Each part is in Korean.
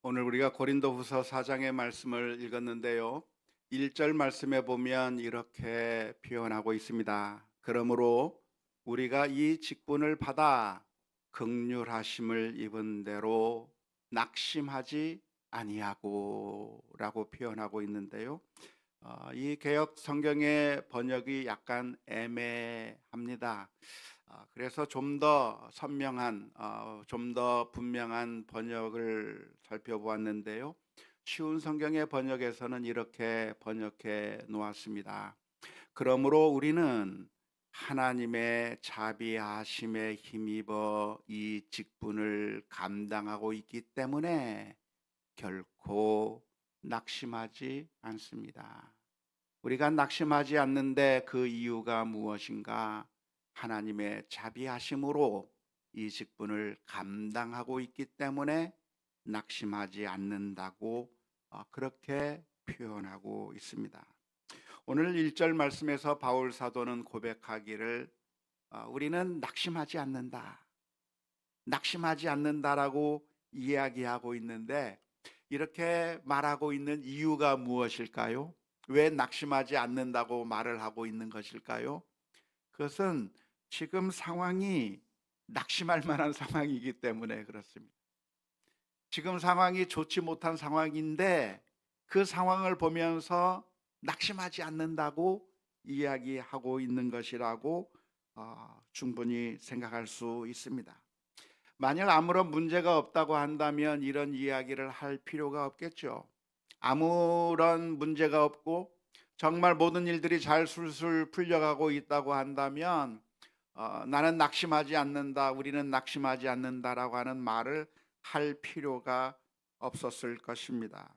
오늘 우리가 고린도후서 4장의 말씀을 읽었는데요. 1절 말씀에 보면 이렇게 표현하고 있습니다. 그러므로 우리가 이 직분을 받아 긍휼하심을 입은 대로 낙심하지 아니하고 라고 표현하고 있는데요. 이 개역 성경의 번역이 약간 애매합니다. 그래서 좀 더 선명한, 좀 더 분명한 번역을 살펴보았는데요. 쉬운 성경의 번역에서는 이렇게 번역해 놓았습니다. 그러므로 우리는 하나님의 자비하심에 힘입어 이 직분을 감당하고 있기 때문에 결코 낙심하지 않습니다. 우리가 낙심하지 않는데 그 이유가 무엇인가? 하나님의 자비하심으로 이 직분을 감당하고 있기 때문에 낙심하지 않는다고 그렇게 표현하고 있습니다. 오늘 1절 말씀에서 바울 사도는 고백하기를 우리는 낙심하지 않는다. 낙심하지 않는다라고 이야기하고 있는데 이렇게 말하고 있는 이유가 무엇일까요? 왜 낙심하지 않는다고 말을 하고 있는 것일까요? 그것은 지금 상황이 낙심할 만한 상황이기 때문에 그렇습니다. 지금 상황이 좋지 못한 상황인데 그 상황을 보면서 낙심하지 않는다고 이야기하고 있는 것이라고 충분히 생각할 수 있습니다. 만약 아무런 문제가 없다고 한다면 이런 이야기를 할 필요가 없겠죠. 아무런 문제가 없고 정말 모든 일들이 잘 술술 풀려가고 있다고 한다면 나는 낙심하지 않는다, 우리는 낙심하지 않는다라고 하는 말을 할 필요가 없었을 것입니다.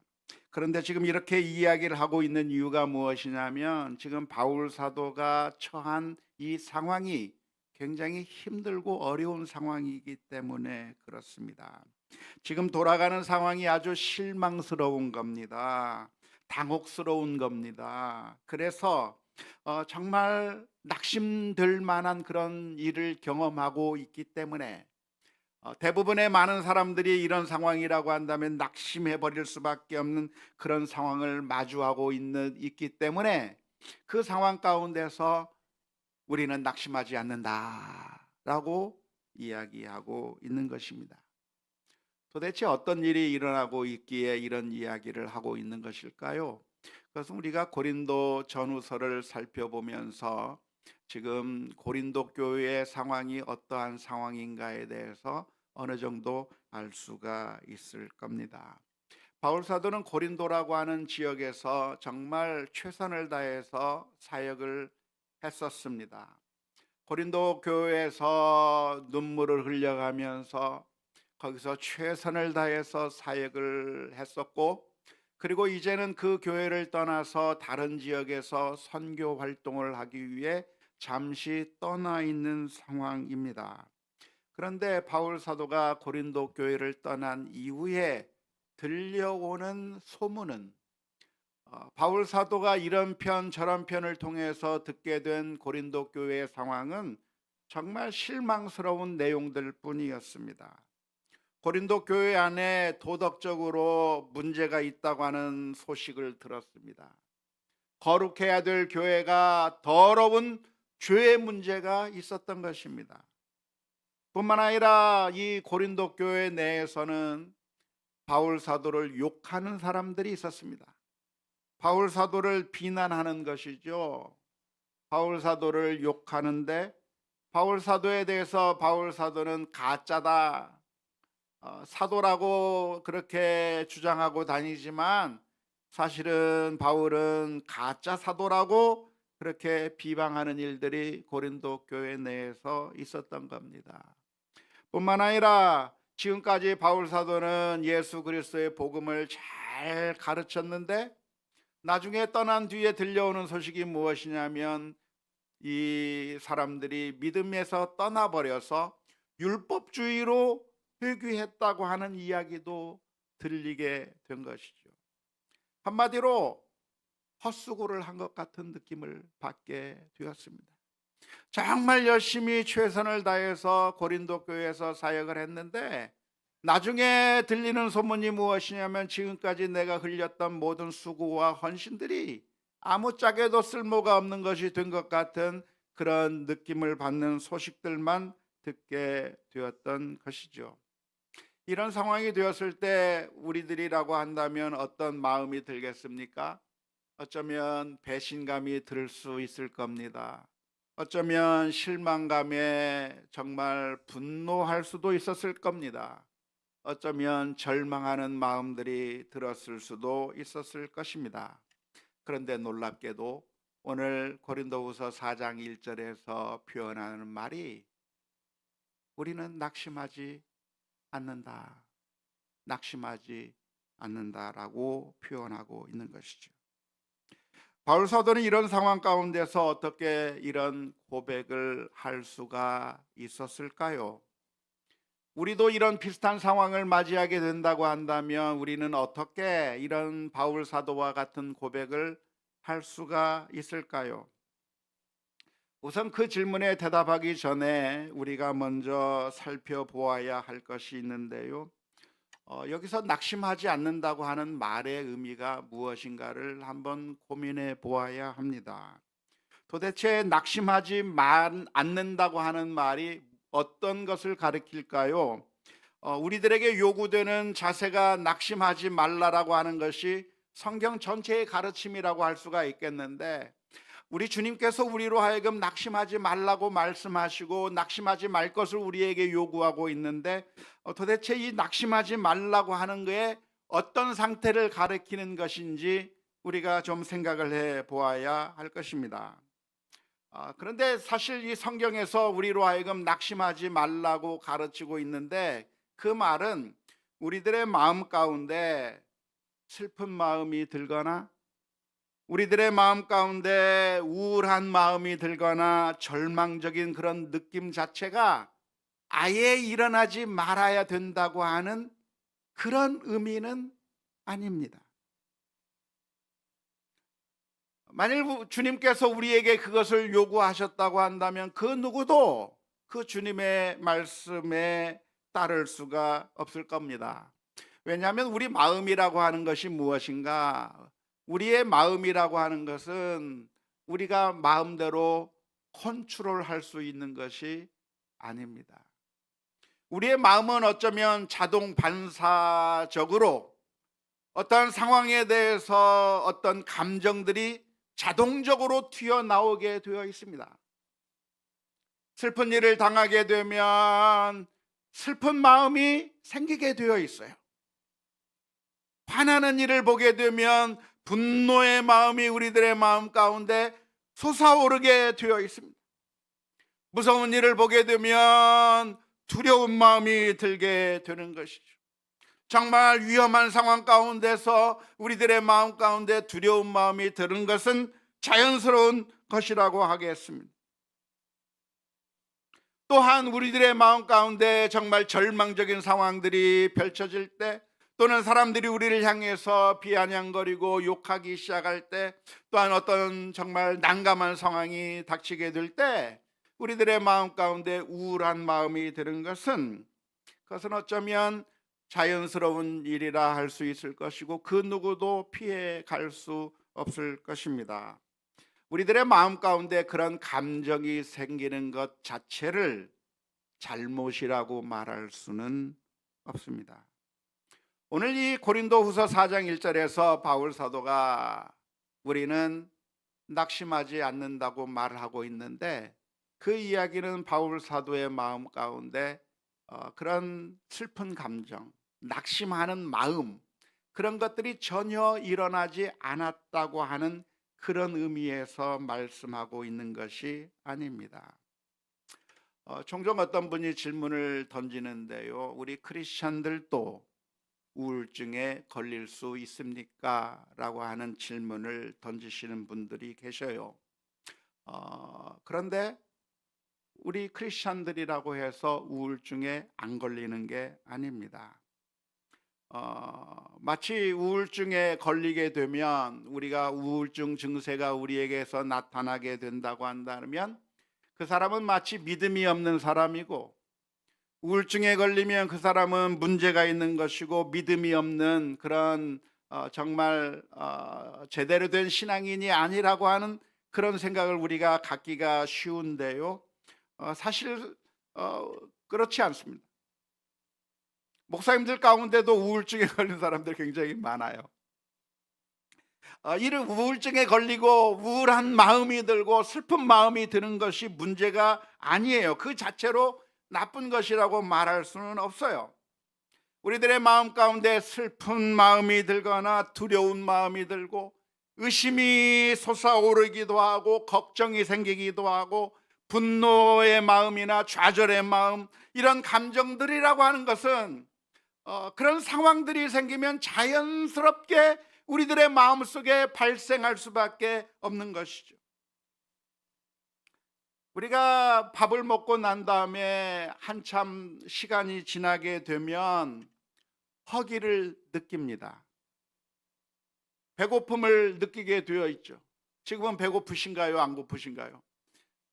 그런데 지금 이렇게 이야기를 하고 있는 이유가 무엇이냐면 지금 바울 사도가 처한 이 상황이 굉장히 힘들고 어려운 상황이기 때문에 그렇습니다. 지금 돌아가는 상황이 아주 실망스러운 겁니다. 당혹스러운 겁니다. 그래서 정말 낙심될 만한 그런 일을 경험하고 있기 때문에 대부분의 많은 사람들이 이런 상황이라고 한다면 낙심해 버릴 수밖에 없는 그런 상황을 마주하고 있기 때문에 그 상황 가운데서 우리는 낙심하지 않는다라고 이야기하고 있는 것입니다. 도대체 어떤 일이 일어나고 있기에 이런 이야기를 하고 있는 것일까요? 그것은 우리가 고린도 전후서를 살펴보면서 지금 고린도 교회의 상황이 어떠한 상황인가에 대해서 어느 정도 알 수가 있을 겁니다. 바울 사도는 고린도라고 하는 지역에서 정말 최선을 다해서 사역을 했었습니다. 고린도 교회에서 눈물을 흘려가면서 거기서 최선을 다해서 사역을 했었고, 그리고 이제는 그 교회를 떠나서 다른 지역에서 선교 활동을 하기 위해 잠시 떠나 있는 상황입니다. 그런데 바울 사도가 고린도 교회를 떠난 이후에 들려오는 소문은 바울 사도가 이런 편 저런 편을 통해서 듣게 된 고린도 교회의 상황은 정말 실망스러운 내용들 뿐이었습니다. 고린도 교회 안에 도덕적으로 문제가 있다고 하는 소식을 들었습니다. 거룩해야 될 교회가 더러운 죄의 문제가 있었던 것입니다. 뿐만 아니라 이 고린도 교회 내에서는 바울 사도를 욕하는 사람들이 있었습니다. 바울 사도를 비난하는 것이죠. 바울 사도를 욕하는데 바울 사도에 대해서 바울 사도는 가짜다, 사도라고 그렇게 주장하고 다니지만 사실은 바울은 가짜 사도라고 그렇게 비방하는 일들이 고린도 교회 내에서 있었던 겁니다. 뿐만 아니라 지금까지 바울 사도는 예수 그리스도의 복음을 잘 가르쳤는데 나중에 떠난 뒤에 들려오는 소식이 무엇이냐면 이 사람들이 믿음에서 떠나버려서 율법주의로 회귀했다고 하는 이야기도 들리게 된 것이죠. 한마디로 헛수고를 한 것 같은 느낌을 받게 되었습니다. 정말 열심히 최선을 다해서 고린도 교회에서 사역을 했는데 나중에 들리는 소문이 무엇이냐면 지금까지 내가 흘렸던 모든 수고와 헌신들이 아무짝에도 쓸모가 없는 것이 된 것 같은 그런 느낌을 받는 소식들만 듣게 되었던 것이죠. 이런 상황이 되었을 때 우리들이라고 한다면 어떤 마음이 들겠습니까? 어쩌면 배신감이 들 수 있을 겁니다. 어쩌면 실망감에 정말 분노할 수도 있었을 겁니다. 어쩌면 절망하는 마음들이 들었을 수도 있었을 것입니다. 그런데 놀랍게도 오늘 고린도후서 4장 1절에서 표현하는 말이 우리는 낙심하지 않는다. 낙심하지 않는다라고 표현하고 있는 것이죠. 바울 사도는 이런 상황 가운데서 어떻게 이런 고백을 할 수가 있었을까요? 우리도 이런 비슷한 상황을 맞이하게 된다고 한다면 우리는 어떻게 이런 바울 사도와 같은 고백을 할 수가 있을까요? 우선 그 질문에 대답하기 전에 우리가 먼저 살펴보아야 할 것이 있는데요. 여기서 낙심하지 않는다고 하는 말의 의미가 무엇인가를 한번 고민해 보아야 합니다. 도대체 낙심하지 않는다고 하는 말이 어떤 것을 가리킬까요? 우리들에게 요구되는 자세가 낙심하지 말라라고 하는 것이 성경 전체의 가르침이라고 할 수가 있겠는데, 우리 주님께서 우리로 하여금 낙심하지 말라고 말씀하시고 낙심하지 말 것을 우리에게 요구하고 있는데, 도대체 이 낙심하지 말라고 하는 것에 어떤 상태를 가리키는 것인지 우리가 좀 생각을 해 보아야 할 것입니다. 그런데 사실 이 성경에서 우리로 하여금 낙심하지 말라고 가르치고 있는데, 그 말은 우리들의 마음 가운데 슬픈 마음이 들거나 우리들의 마음 가운데 우울한 마음이 들거나 절망적인 그런 느낌 자체가 아예 일어나지 말아야 된다고 하는 그런 의미는 아닙니다. 만일 주님께서 우리에게 그것을 요구하셨다고 한다면 그 누구도 그 주님의 말씀에 따를 수가 없을 겁니다. 왜냐하면 우리 마음이라고 하는 것이 무엇인가? 우리의 마음이라고 하는 것은 우리가 마음대로 컨트롤할 수 있는 것이 아닙니다. 우리의 마음은 어쩌면 자동 반사적으로 어떤 상황에 대해서 어떤 감정들이 자동적으로 튀어나오게 되어 있습니다. 슬픈 일을 당하게 되면 슬픈 마음이 생기게 되어 있어요. 화나는 일을 보게 되면 분노의 마음이 우리들의 마음 가운데 솟아오르게 되어 있습니다. 무서운 일을 보게 되면 두려운 마음이 들게 되는 것이죠. 정말 위험한 상황 가운데서 우리들의 마음 가운데 두려운 마음이 드는 것은 자연스러운 것이라고 하겠습니다. 또한 우리들의 마음 가운데 정말 절망적인 상황들이 펼쳐질 때, 또는 사람들이 우리를 향해서 비아냥거리고 욕하기 시작할 때, 또한 어떤 정말 난감한 상황이 닥치게 될 때 우리들의 마음 가운데 우울한 마음이 드는 것은, 그것은 어쩌면 자연스러운 일이라 할 수 있을 것이고 그 누구도 피해 갈 수 없을 것입니다. 우리들의 마음 가운데 그런 감정이 생기는 것 자체를 잘못이라고 말할 수는 없습니다. 오늘 이 고린도후서 4장 1절에서 바울 사도가 우리는 낙심하지 않는다고 말하고 있는데, 그 이야기는 바울 사도의 마음 가운데 그런 슬픈 감정, 낙심하는 마음, 그런 것들이 전혀 일어나지 않았다고 하는 그런 의미에서 말씀하고 있는 것이 아닙니다. 종종 어떤 분이 질문을 던지는데요. 우리 크리스천들도 우울증에 걸릴 수 있습니까? 라고 하는 질문을 던지시는 분들이 계셔요. 그런데 우리 크리스천들이라고 해서 우울증에 안 걸리는 게 아닙니다. 마치 우울증에 걸리게 되면, 우리가 우울증 증세가 우리에게서 나타나게 된다고 한다면 그 사람은 마치 믿음이 없는 사람이고 우울증에 걸리면 그 사람은 문제가 있는 것이고 믿음이 없는 그런 정말 제대로 된 신앙인이 아니라고 하는 그런 생각을 우리가 갖기가 쉬운데요. 사실 그렇지 않습니다. 목사님들 가운데도 우울증에 걸린 사람들 굉장히 많아요. 이런 우울증에 걸리고 우울한 마음이 들고 슬픈 마음이 드는 것이 문제가 아니에요. 그 자체로 나쁜 것이라고 말할 수는 없어요. 우리들의 마음 가운데 슬픈 마음이 들거나 두려운 마음이 들고 의심이 솟아오르기도 하고 걱정이 생기기도 하고 분노의 마음이나 좌절의 마음, 이런 감정들이라고 하는 것은 그런 상황들이 생기면 자연스럽게 우리들의 마음속에 발생할 수밖에 없는 것이죠. 우리가 밥을 먹고 난 다음에 한참 시간이 지나게 되면 허기를 느낍니다. 배고픔을 느끼게 되어 있죠. 지금은 배고프신가요? 안 고프신가요?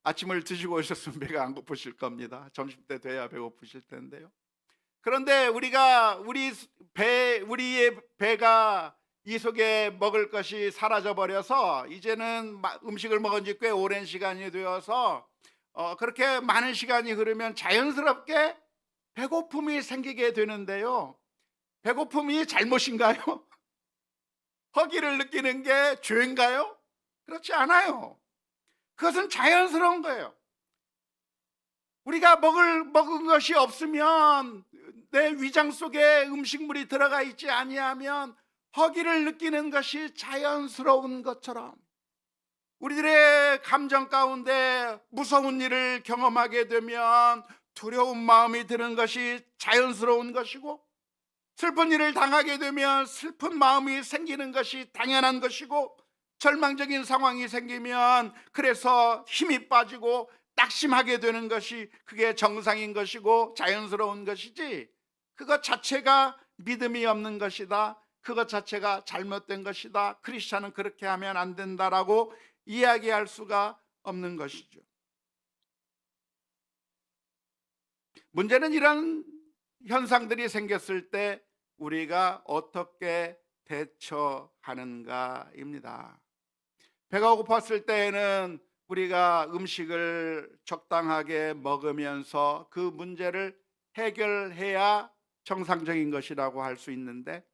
아침을 드시고 오셨으면 배가 안 고프실 겁니다. 점심때 돼야 배고프실 텐데요. 그런데 우리의 배가 이 속에 먹을 것이 사라져 버려서 이제는 음식을 먹은 지 꽤 오랜 시간이 되어서 그렇게 많은 시간이 흐르면 자연스럽게 배고픔이 생기게 되는데요. 배고픔이 잘못인가요? 허기를 느끼는 게 죄인가요? 그렇지 않아요. 그것은 자연스러운 거예요. 우리가 먹은 것이 없으면, 내 위장 속에 음식물이 들어가 있지 아니하면 허기를 느끼는 것이 자연스러운 것처럼, 우리들의 감정 가운데 무서운 일을 경험하게 되면 두려운 마음이 드는 것이 자연스러운 것이고, 슬픈 일을 당하게 되면 슬픈 마음이 생기는 것이 당연한 것이고, 절망적인 상황이 생기면 그래서 힘이 빠지고 낙심하게 되는 것이 그게 정상인 것이고 자연스러운 것이지, 그것 자체가 믿음이 없는 것이다, 그것 자체가 잘못된 것이다, 크리스찬은 그렇게 하면 안 된다라고 이야기할 수가 없는 것이죠. 문제는 이런 현상들이 생겼을 때 우리가 어떻게 대처하는가입니다. 배가 고팠을 때에는 우리가 음식을 적당하게 먹으면서 그 문제를 해결해야 정상적인 것이라고 할 수 있는데,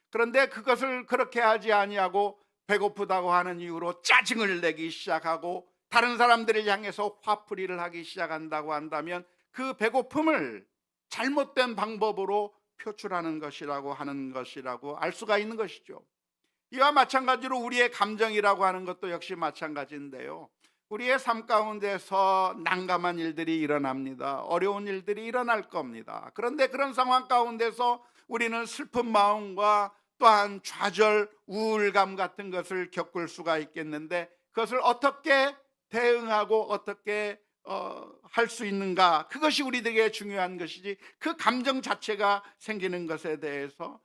그런데 그것을 그렇게 하지 아니하고 배고프다고 하는 이유로 짜증을 내기 시작하고 다른 사람들을 향해서 화풀이를 하기 시작한다고 한다면 그 배고픔을 잘못된 방법으로 표출하는 것이라고 알 수가 있는 것이죠. 이와 마찬가지로 우리의 감정이라고 하는 것도 역시 마찬가지인데요. 우리의 삶 가운데서 난감한 일들이 일어납니다. 어려운 일들이 일어날 겁니다. 그런데 그런 상황 가운데서 우리는 슬픈 마음과 또한 좌절, 우울감 같은 것을 겪을 수가 있겠는데, 그것을 어떻게 대응하고 어떻게 할 수 있는가, 그것이 우리들에게 중요한 것이지, 그 감정 자체가 생기는 것에 대해서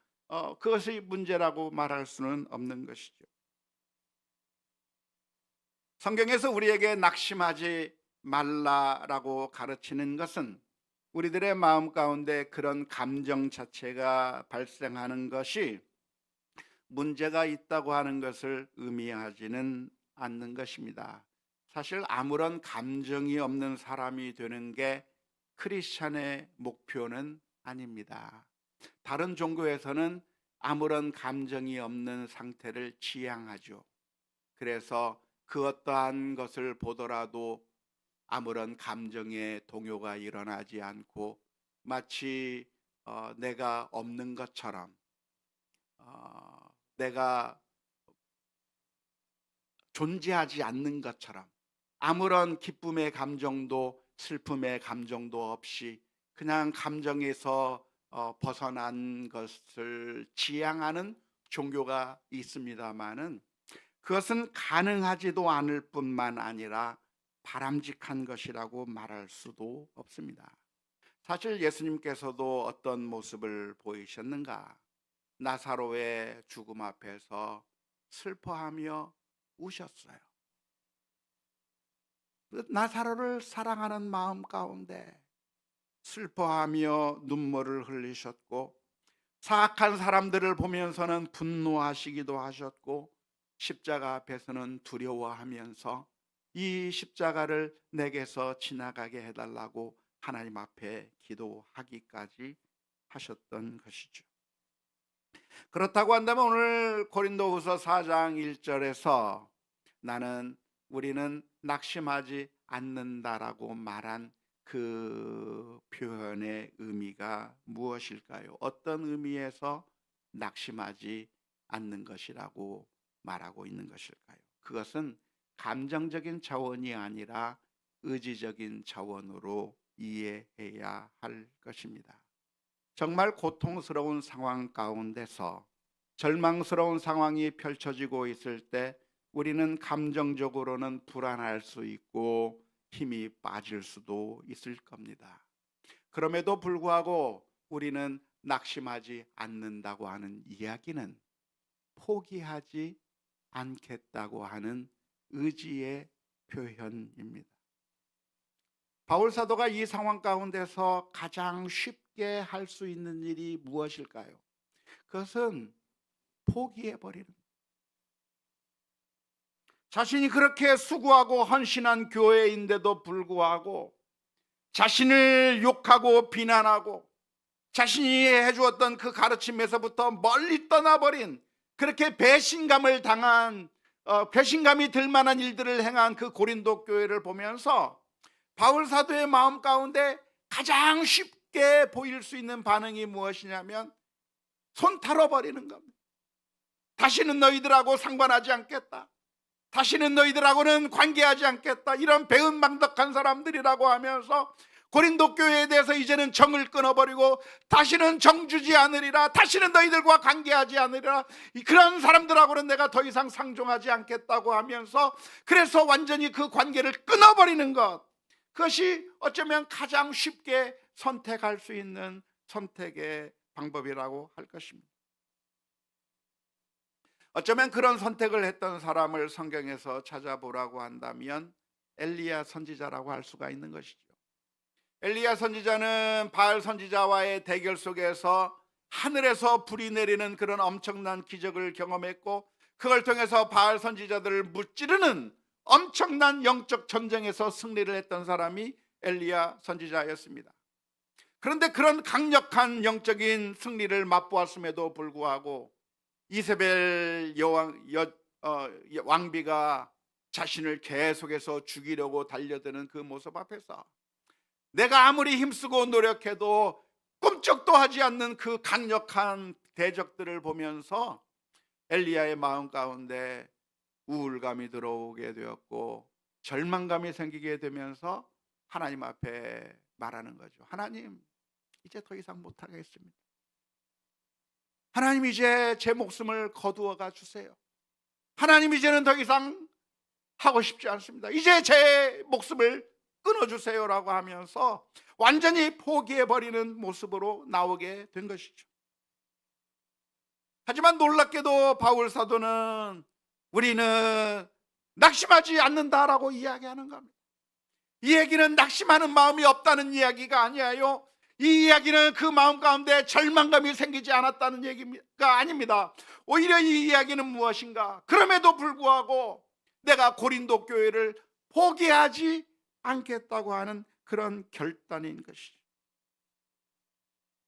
그것이 문제라고 말할 수는 없는 것이죠. 성경에서 우리에게 낙심하지 말라라고 가르치는 것은 우리들의 마음 가운데 그런 감정 자체가 발생하는 것이 문제가 있다고 하는 것을 의미하지는 않는 것입니다. 사실 아무런 감정이 없는 사람이 되는 게 크리스찬의 목표는 아닙니다. 다른 종교에서는 아무런 감정이 없는 상태를 지향하죠. 그래서 그 어떠한 것을 보더라도 아무런 감정의 동요가 일어나지 않고 마치 내가 없는 것처럼, 내가 존재하지 않는 것처럼, 아무런 기쁨의 감정도 슬픔의 감정도 없이 그냥 감정에서 벗어난 것을 지향하는 종교가 있습니다마는, 그것은 가능하지도 않을 뿐만 아니라 바람직한 것이라고 말할 수도 없습니다. 사실 예수님께서도 어떤 모습을 보이셨는가? 나사로의 죽음 앞에서 슬퍼하며 우셨어요. 나사로를 사랑하는 마음 가운데 슬퍼하며 눈물을 흘리셨고 사악한 사람들을 보면서는 분노하시기도 하셨고 십자가 앞에서는 두려워하면서 이 십자가를 내게서 지나가게 해달라고 하나님 앞에 기도하기까지 하셨던 것이죠. 그렇다고 한다면 오늘 고린도후서 4장 1절에서 우리는 낙심하지 않는다라고 말한 그 표현의 의미가 무엇일까요? 어떤 의미에서 낙심하지 않는 것이라고 말하고 있는 것일까요? 그것은 감정적인 차원이 아니라 의지적인 차원으로 이해해야 할 것입니다. 정말 고통스러운 상황 가운데서 절망스러운 상황이 펼쳐지고 있을 때 우리는 감정적으로는 불안할 수 있고 힘이 빠질 수도 있을 겁니다. 그럼에도 불구하고 우리는 낙심하지 않는다고 하는 이야기는 포기하지 않겠다고 하는 의지의 표현입니다. 바울 사도가 이 상황 가운데서 가장 쉽게 할 수 있는 일이 무엇일까요? 그것은 포기해버리는 거예요. 자신이 그렇게 수고하고 헌신한 교회인데도 불구하고 자신을 욕하고 비난하고 자신이 해주었던 그 가르침에서부터 멀리 떠나버린, 그렇게 배신감을 당한 배신감이 들 만한 일들을 행한 그 고린도 교회를 보면서 바울 사도의 마음 가운데 가장 쉽게 보일 수 있는 반응이 무엇이냐면 손 털어버리는 겁니다. 다시는 너희들하고 상관하지 않겠다, 다시는 너희들하고는 관계하지 않겠다, 이런 배은망덕한 사람들이라고 하면서 고린도 교회에 대해서 이제는 정을 끊어버리고 다시는 정주지 않으리라, 다시는 너희들과 관계하지 않으리라, 그런 사람들하고는 내가 더 이상 상종하지 않겠다고 하면서 그래서 완전히 그 관계를 끊어버리는 것, 그것이 어쩌면 가장 쉽게 선택할 수 있는 선택의 방법이라고 할 것입니다. 어쩌면 그런 선택을 했던 사람을 성경에서 찾아보라고 한다면 엘리야 선지자라고 할 수가 있는 것이죠. 엘리야 선지자는 바알 선지자와의 대결 속에서 하늘에서 불이 내리는 그런 엄청난 기적을 경험했고 그걸 통해서 바알 선지자들을 무찌르는 엄청난 영적 전쟁에서 승리를 했던 사람이 엘리야 선지자였습니다. 그런데 그런 강력한 영적인 승리를 맛보았음에도 불구하고 이세벨 왕비가 자신을 계속해서 죽이려고 달려드는 그 모습 앞에서 내가 아무리 힘쓰고 노력해도 꿈쩍도 하지 않는 그 강력한 대적들을 보면서 엘리야의 마음 가운데 우울감이 들어오게 되었고 절망감이 생기게 되면서 하나님 앞에 말하는 거죠. 하나님, 이제 더 이상 못하겠습니다. 하나님, 이제 제 목숨을 거두어가 주세요. 하나님, 이제는 더 이상 하고 싶지 않습니다. 이제 제 목숨을 끊어주세요라고 하면서 완전히 포기해버리는 모습으로 나오게 된 것이죠. 하지만 놀랍게도 바울 사도는 우리는 낙심하지 않는다라고 이야기하는 겁니다. 이 얘기는 낙심하는 마음이 없다는 이야기가 아니에요. 이 이야기는 그 마음 가운데 절망감이 생기지 않았다는 얘기가 아닙니다. 오히려 이 이야기는 무엇인가? 그럼에도 불구하고 내가 고린도 교회를 포기하지 않겠다고 하는 그런 결단인 것이죠.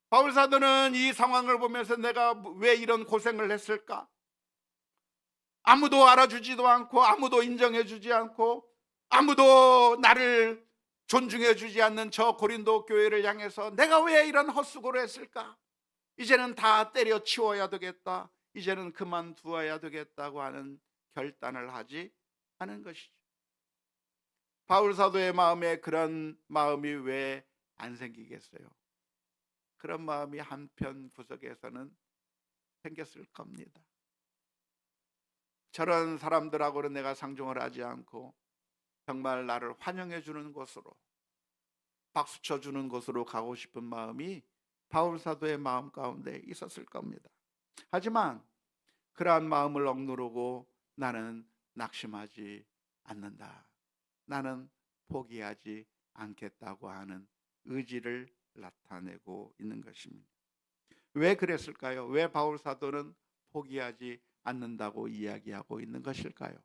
바울 사도는 이 상황을 보면서 내가 왜 이런 고생을 했을까? 아무도 알아주지도 않고 아무도 인정해주지 않고 아무도 나를 존중해주지 않는 저 고린도 교회를 향해서 내가 왜 이런 헛수고를 했을까? 이제는 다 때려치워야 되겠다, 이제는 그만두어야 되겠다고 하는 결단을 하지 않은 것이죠. 바울 사도의 마음에 그런 마음이 왜 안 생기겠어요? 그런 마음이 한편 구석에서는 생겼을 겁니다. 저런 사람들하고는 내가 상종을 하지 않고 정말 나를 환영해 주는 곳으로, 박수 쳐주는 곳으로 가고 싶은 마음이 바울 사도의 마음 가운데 있었을 겁니다. 하지만 그러한 마음을 억누르고 나는 낙심하지 않는다, 나는 포기하지 않겠다고 하는 의지를 나타내고 있는 것입니다. 왜 그랬을까요? 왜 바울 사도는 포기하지 않는다고 이야기하고 있는 것일까요?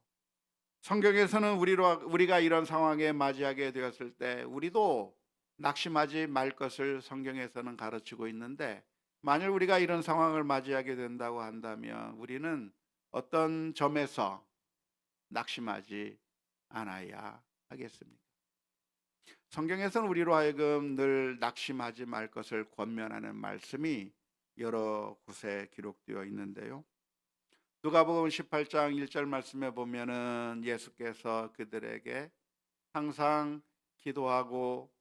성경에서는 우리가 이런 상황에 맞이하게 되었을 때 우리도 낙심하지 말 것을 성경에서는 가르치고 있는데, 만일 우리가 이런 상황을 맞이하게 된다고 한다면 우리는 어떤 점에서 낙심하지 않아야 하겠습니까? 성경에서는 우리로 하여금 늘 낙심하지 말 것을 권면하는 말씀이 여러 곳에 기록되어 있는데요. 누가복음 18장 1절 말씀에 보면은 예수께서 그들에게 항상 기도하고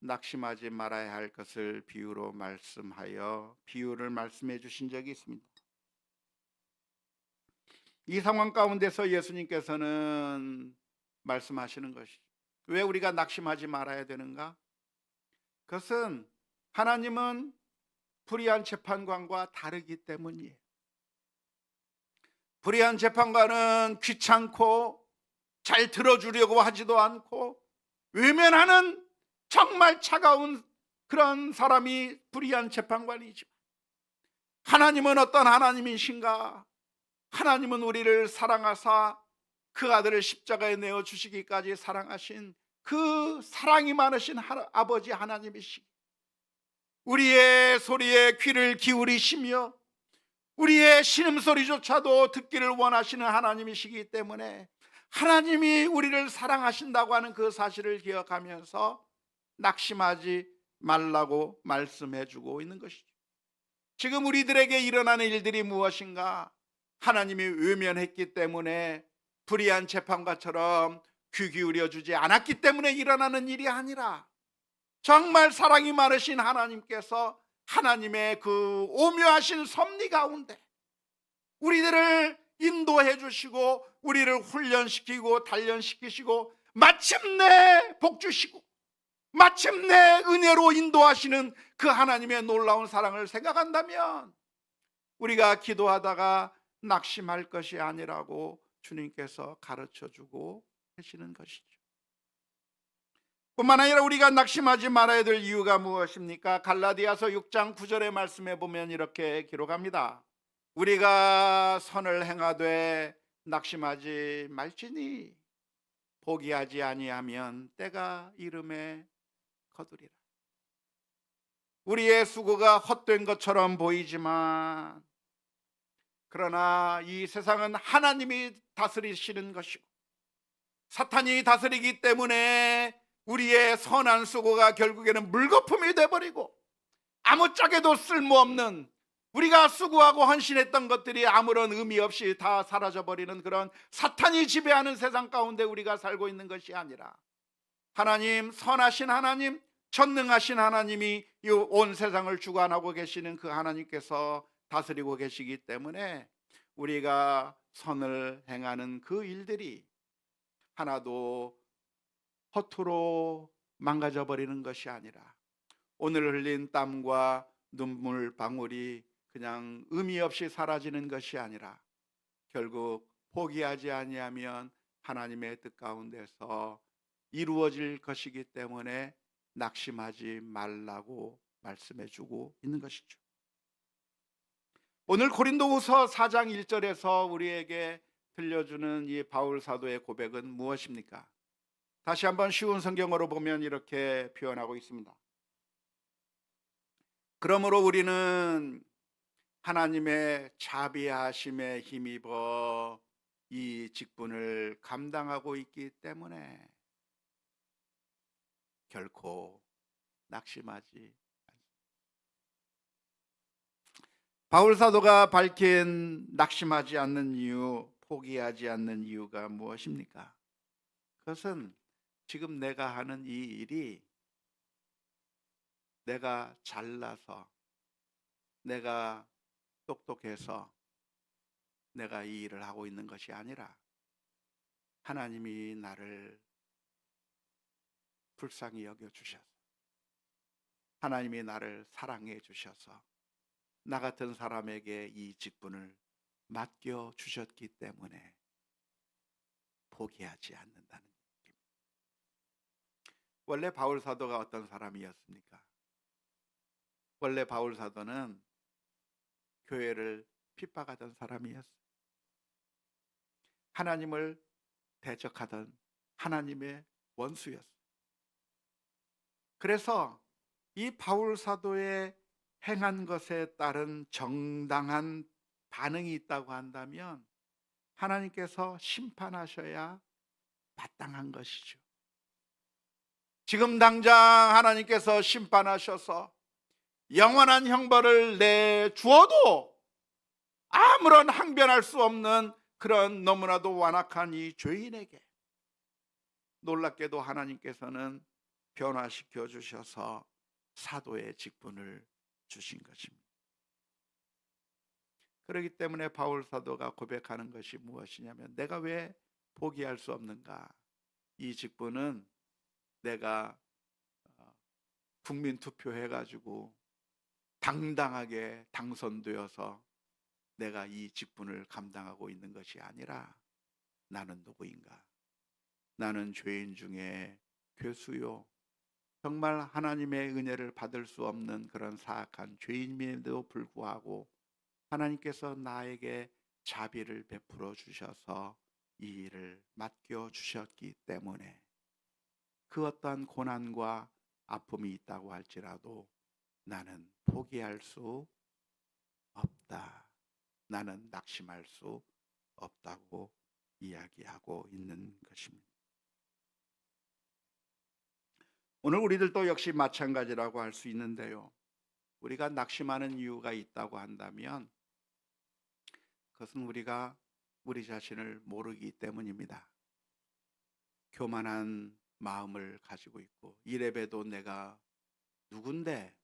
낙심하지 말아야 할 것을 비유로 말씀하여 비유를 말씀해 주신 적이 있습니다. 이 상황 가운데서 예수님께서는 말씀하시는 것이죠. 왜 우리가 낙심하지 말아야 되는가? 그것은 하나님은 불의한 재판관과 다르기 때문이에요. 불의한 재판관은 귀찮고 잘 들어주려고 하지도 않고 외면하는 정말 차가운 그런 사람이 불의한 재판관이지만, 하나님은 어떤 하나님이신가? 하나님은 우리를 사랑하사 그 아들을 십자가에 내어 주시기까지 사랑하신 그 사랑이 많으신 아버지 하나님이시기, 우리의 소리에 귀를 기울이시며 우리의 신음소리조차도 듣기를 원하시는 하나님이시기 때문에 하나님이 우리를 사랑하신다고 하는 그 사실을 기억하면서 낙심하지 말라고 말씀해 주고 있는 것이죠. 지금 우리들에게 일어나는 일들이 무엇인가? 하나님이 외면했기 때문에, 불의한 재판관처럼 귀 기울여 주지 않았기 때문에 일어나는 일이 아니라, 정말 사랑이 많으신 하나님께서 하나님의 그 오묘하신 섭리 가운데 우리들을 인도해 주시고 우리를 훈련시키고 단련시키시고 마침내 복 주시고 마침내 은혜로 인도하시는 그 하나님의 놀라운 사랑을 생각한다면 우리가 기도하다가 낙심할 것이 아니라고 주님께서 가르쳐주고 계시는 것이죠. 뿐만 아니라 우리가 낙심하지 말아야 될 이유가 무엇입니까? 갈라디아서 6장 9절의 말씀에 보면 이렇게 기록합니다. 우리가 선을 행하되 낙심하지 말지니 포기하지 아니하면 때가 이름에 거두리라. 우리의 수고가 헛된 것처럼 보이지만, 그러나 이 세상은 하나님이 다스리시는 것이고 사탄이 다스리기 때문에 우리의 선한 수고가 결국에는 물거품이 돼버리고 아무짝에도 쓸모없는, 우리가 수고하고 헌신했던 것들이 아무런 의미 없이 다 사라져버리는 그런 사탄이 지배하는 세상 가운데 우리가 살고 있는 것이 아니라, 하나님, 선하신 하나님, 전능하신 하나님이 이 온 세상을 주관하고 계시는 그 하나님께서 다스리고 계시기 때문에 우리가 선을 행하는 그 일들이 하나도 허투루 망가져 버리는 것이 아니라, 오늘 흘린 땀과 눈물 방울이 그냥 의미 없이 사라지는 것이 아니라 결국 포기하지 아니하면 하나님의 뜻 가운데서 이루어질 것이기 때문에 낙심하지 말라고 말씀해 주고 있는 것이죠. 오늘 고린도후서 4장 1절에서 우리에게 들려주는 이 바울 사도의 고백은 무엇입니까? 다시 한번 쉬운 성경어로 보면 이렇게 표현하고 있습니다. 그러므로 우리는 하나님의 자비하심에 힘입어 이 직분을 감당하고 있기 때문에 결코 낙심하지 않습니다. 바울 사도가 밝힌 낙심하지 않는 이유, 포기하지 않는 이유가 무엇입니까? 그것은 지금 내가 하는 이 일이 내가 잘나서, 내가 똑똑해서 내가 이 일을 하고 있는 것이 아니라 하나님이 나를 불쌍히 여겨 주셔서, 하나님이 나를 사랑해 주셔서 나 같은 사람에게 이 직분을 맡겨 주셨기 때문에 포기하지 않는다는 얘기입니다. 원래 바울 사도가 어떤 사람이었습니까? 원래 바울 사도는 교회를 핍박하던 사람이었어요. 하나님을 대적하던 하나님의 원수였어요. 그래서 이 바울 사도의 행한 것에 따른 정당한 반응이 있다고 한다면 하나님께서 심판하셔야 마땅한 것이죠. 지금 당장 하나님께서 심판하셔서 영원한 형벌을 내주어도 아무런 항변할 수 없는 그런 너무나도 완악한 이 죄인에게 놀랍게도 하나님께서는 변화시켜 주셔서 사도의 직분을 주신 것입니다. 그렇기 때문에 바울 사도가 고백하는 것이 무엇이냐면, 내가 왜 포기할 수 없는가? 이 직분은 내가 국민 투표해가지고 당당하게 당선되어서 내가 이 직분을 감당하고 있는 것이 아니라, 나는 누구인가? 나는 죄인 중에 괴수요, 정말 하나님의 은혜를 받을 수 없는 그런 사악한 죄인임에도 불구하고 하나님께서 나에게 자비를 베풀어 주셔서 이 일을 맡겨 주셨기 때문에 그 어떠한 고난과 아픔이 있다고 할지라도 나는 포기할 수 없다, 나는 낙심할 수 없다고 이야기하고 있는 것입니다. 오늘 우리들도 역시 마찬가지라고 할 수 있는데요, 우리가 낙심하는 이유가 있다고 한다면 그것은 우리가 우리 자신을 모르기 때문입니다. 교만한 마음을 가지고 있고, 이래봬도 내가 누군데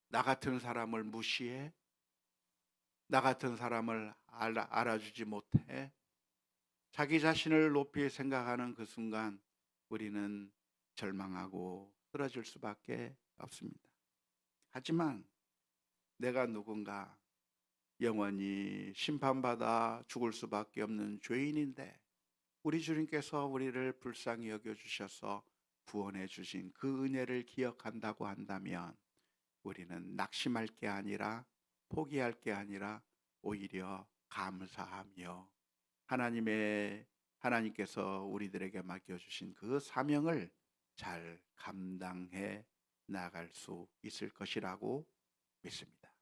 나 같은 사람을 무시해? 나 같은 사람을 알아주지 못해? 자기 자신을 높이 생각하는 그 순간 우리는 절망하고 쓰러질 수밖에 없습니다. 하지만 내가 누군가, 영원히 심판받아 죽을 수밖에 없는 죄인인데 우리 주님께서 우리를 불쌍히 여겨주셔서 구원해 주신 그 은혜를 기억한다고 한다면 우리는 낙심할 게 아니라, 포기할 게 아니라 오히려 감사하며 하나님께서 우리들에게 맡겨주신 그 사명을 잘 감당해 나갈 수 있을 것이라고 믿습니다.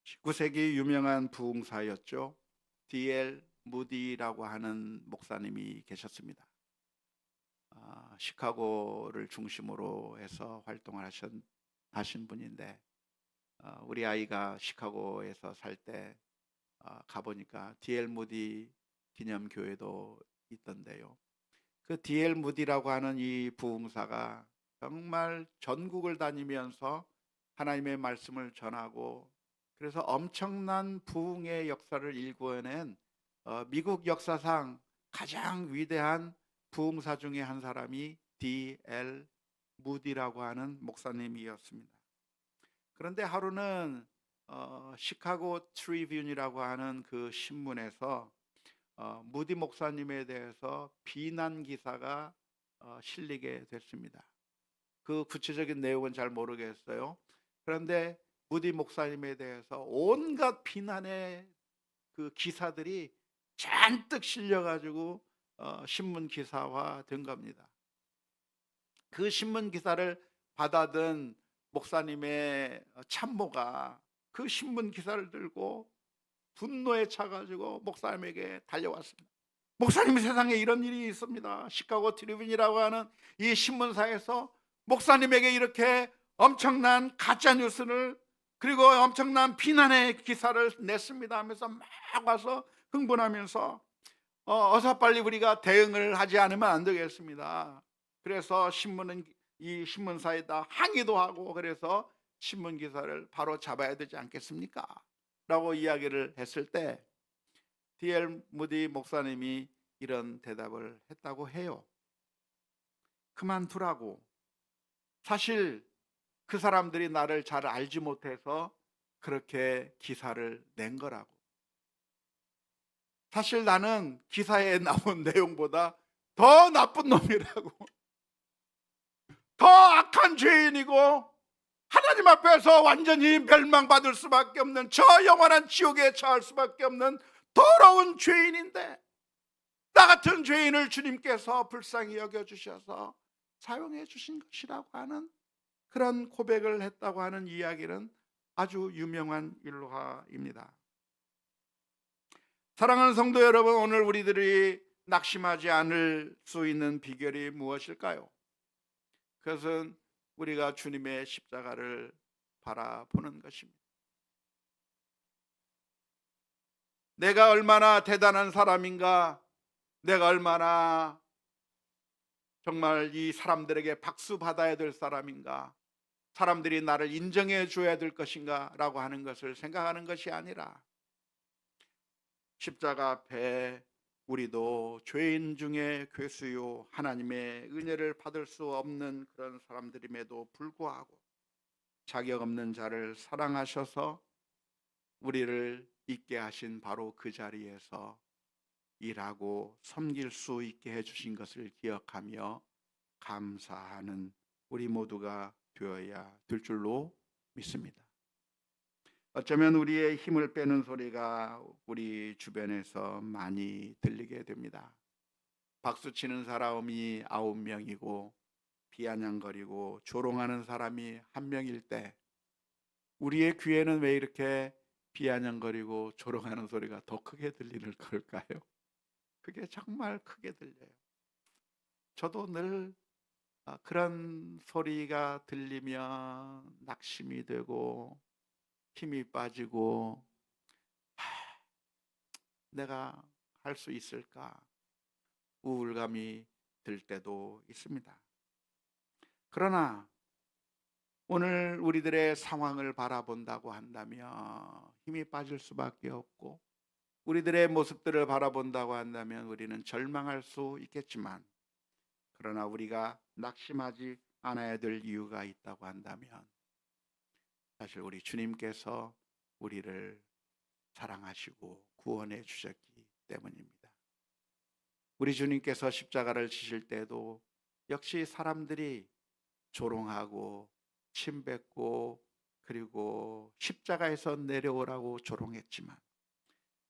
19세기 유명한 부흥사였죠. D.L. 무디라고 하는 목사님이 계셨습니다. 시카고를 중심으로 해서 활동을 하신 분인데, 우리 아이가 시카고에서 살 때 가보니까 D.L. 무디 기념교회도 있던데요, 그 D.L. 무디라고 하는 이 부흥사가 정말 전국을 다니면서 하나님의 말씀을 전하고, 그래서 엄청난 부흥의 역사를 일궈낸 미국 역사상 가장 위대한 부흥사 중에 한 사람이 D.L. 무디라고 하는 목사님이었습니다. 그런데 하루는 시카고 트리뷴이라고 하는 그 신문에서 무디 목사님에 대해서 비난 기사가 실리게 됐습니다. 그 구체적인 내용은 잘 모르겠어요. 그런데 무디 목사님에 대해서 온갖 비난의 그 기사들이 잔뜩 실려가지고 신문 기사화 된 겁니다. 그 신문 기사를 받아든 목사님의 참모가 그 신문 기사를 들고 분노에 차가지고 목사님에게 달려왔습니다. 목사님, 세상에 이런 일이 있습니다. 시카고 트리뷴이라고 하는 이 신문사에서 목사님에게 이렇게 엄청난 가짜 뉴스를, 그리고 엄청난 비난의 기사를 냈습니다 하면서 막 와서 흥분하면서 어서 빨리 우리가 대응을 하지 않으면 안 되겠습니다. 그래서 이 신문사에다 항의도 하고, 그래서 신문 기사를 바로 잡아야 되지 않겠습니까? 라고 이야기를 했을 때 D.L. 무디 목사님이 이런 대답을 했다고 해요. 그만두라고. 사실 그 사람들이 나를 잘 알지 못해서 그렇게 기사를 낸 거라고. 사실 나는 기사에 나온 내용보다 더 나쁜 놈이라고. 더 악한 죄인이고 하나님 앞에서 완전히 멸망받을 수밖에 없는, 저 영원한 지옥에 처할 수밖에 없는 더러운 죄인인데, 나 같은 죄인을 주님께서 불쌍히 여겨주셔서 사용해 주신 것이라고 하는 그런 고백을 했다고 하는 이야기는 아주 유명한 일화입니다. 사랑하는 성도 여러분, 오늘 우리들이 낙심하지 않을 수 있는 비결이 무엇일까요? 그것은 우리가 주님의 십자가를 바라보는 것입니다. 내가 얼마나 대단한 사람인가, 내가 얼마나 정말 이 사람들에게 박수 받아야 될 사람인가, 사람들이 나를 인정해 줘야 될 것인가 라고 하는 것을 생각하는 것이 아니라, 십자가 앞에 우리도 죄인 중에 괴수요 하나님의 은혜를 받을 수 없는 그런 사람들임에도 불구하고 자격 없는 자를 사랑하셔서 우리를 있게 하신 바로 그 자리에서 일하고 섬길 수 있게 해주신 것을 기억하며 감사하는 우리 모두가 되어야 될 줄로 믿습니다. 어쩌면 우리의 힘을 빼는 소리가 우리 주변에서 많이 들리게 됩니다. 박수치는 사람이 9명이고 비아냥거리고 조롱하는 사람이 1명일 때 우리의 귀에는 왜 이렇게 비아냥거리고 조롱하는 소리가 더 크게 들리는 걸까요? 그게 정말 크게 들려요. 저도 늘 그런 소리가 들리면 낙심이 되고 힘이 빠지고, 내가 할 수 있을까 우울감이 들 때도 있습니다. 그러나 오늘 우리들의 상황을 바라본다고 한다면 힘이 빠질 수밖에 없고, 우리들의 모습들을 바라본다고 한다면 우리는 절망할 수 있겠지만, 그러나 우리가 낙심하지 않아야 될 이유가 있다고 한다면 사실 우리 주님께서 우리를 사랑하시고 구원해 주셨기 때문입니다. 우리 주님께서 십자가를 지실 때도 역시 사람들이 조롱하고 침뱉고 그리고 십자가에서 내려오라고 조롱했지만,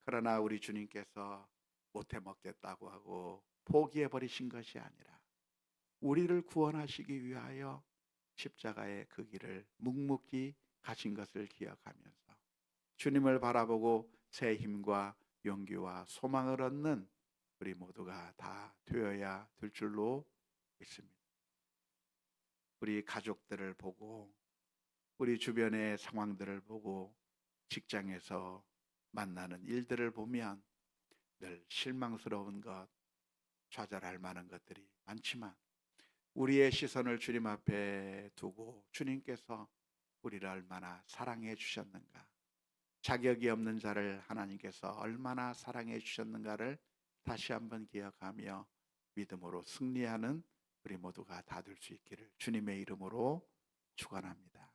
그러나 우리 주님께서 못해 먹겠다고 하고 포기해 버리신 것이 아니라 우리를 구원하시기 위하여 십자가의 그 길을 묵묵히 가신 것을 기억하면서 주님을 바라보고 새 힘과 용기와 소망을 얻는 우리 모두가 다 되어야 될 줄로 믿습니다. 우리 가족들을 보고, 우리 주변의 상황들을 보고, 직장에서 만나는 일들을 보면 늘 실망스러운 것, 좌절할 만한 것들이 많지만 우리의 시선을 주님 앞에 두고 주님께서 우리를 얼마나 사랑해 주셨는가, 자격이 없는 자를 하나님께서 얼마나 사랑해 주셨는가를 다시 한번 기억하며 믿음으로 승리하는 우리 모두가 다 될 수 있기를 주님의 이름으로 축원합니다.